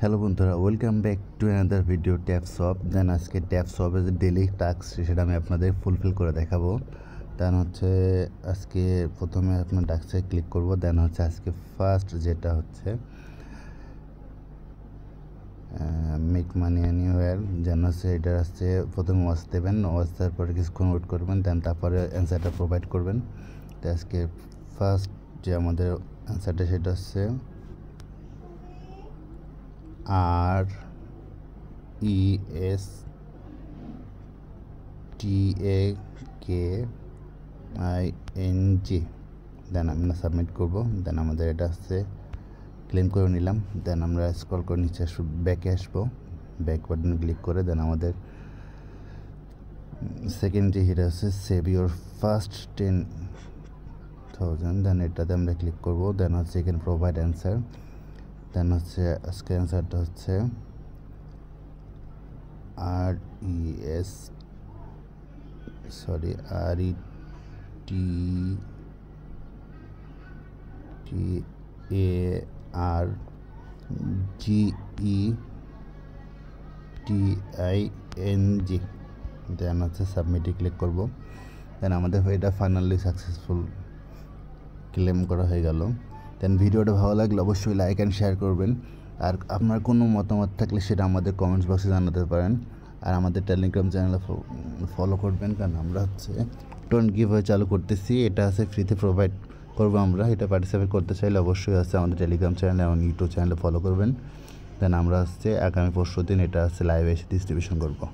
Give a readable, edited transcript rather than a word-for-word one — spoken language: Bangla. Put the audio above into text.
হ্যালো বন্ধুরা, welcome back to another video ট্যাপসপ। দেন আজকে ট্যাপসপের যে ডেলি টাস্ক সেটা আমি আপনাদের ফুলফিল করে দেখাবো। দেন হচ্ছে আজকে প্রথমে আপনার টাস্কে ক্লিক করব। দেন হচ্ছে আজকে ফার্স্ট যেটা হচ্ছে মেক মানি এনিওয়্যার। যেন হচ্ছে এটা হচ্ছে প্রথমে ওয়াচ দেবেন, ওয়াচ দেওয়ার পরে কিছুক্ষণ ওয়েট করবেন, দেন তারপরে অ্যান্সারটা প্রোভাইড করবেন। তো আজকে ফার্স্ট যে আমাদের অ্যান্সারটা সেটা হচ্ছে RESTAKING। দেন আমরা সাবমিট করব। দেন আমাদের এটা হচ্ছে ক্লেম করে নিলাম। দেন আমরা স্ক্রল করে নিচে ব্যাকে আসবো, ব্যাক বাটনে ক্লিক করে দেন আমাদের সেকেন্ড যে হিট আছে সেভ ইউর ফার্স্ট 10,000। দেন এটাতে আমরা ক্লিক করব। দেন হচ্ছে এখানে প্রোভাইড অ্যান্সার। দেন হচ্ছে আজকে অ্যান্সারটা হচ্ছে RETARGETING। দেন হচ্ছে সাবমিটে ক্লিক করব। দেন আমাদের এটা ফাইনালি সাকসেসফুল ক্লেম করা হয়ে গেল। দেন ভিডিওটা ভালো লাগলে অবশ্যই লাইক অ্যান্ড শেয়ার করবেন। আর আপনার কোনো মতামত থাকলে সেটা আমাদের কমেন্টস বক্সে জানাতে পারেন। আর আমাদের টেলিগ্রাম চ্যানেলে ফলো করবেন, কারণ আমরা হচ্ছে টোন গিভওয়ে চালু করতেছি। এটা আছে ফ্রিতে প্রোভাইড করবো আমরা। এটা পার্টিসিপেট করতে চাইলে অবশ্যই আছে আমাদের টেলিগ্রাম চ্যানেলে এবং ইউটিউব চ্যানেলে ফলো করবেন। দেন আমরা হচ্ছে আগামী 5 দিন এটা হচ্ছে লাইভে এসে ডিস্ট্রিবিউশন করবো।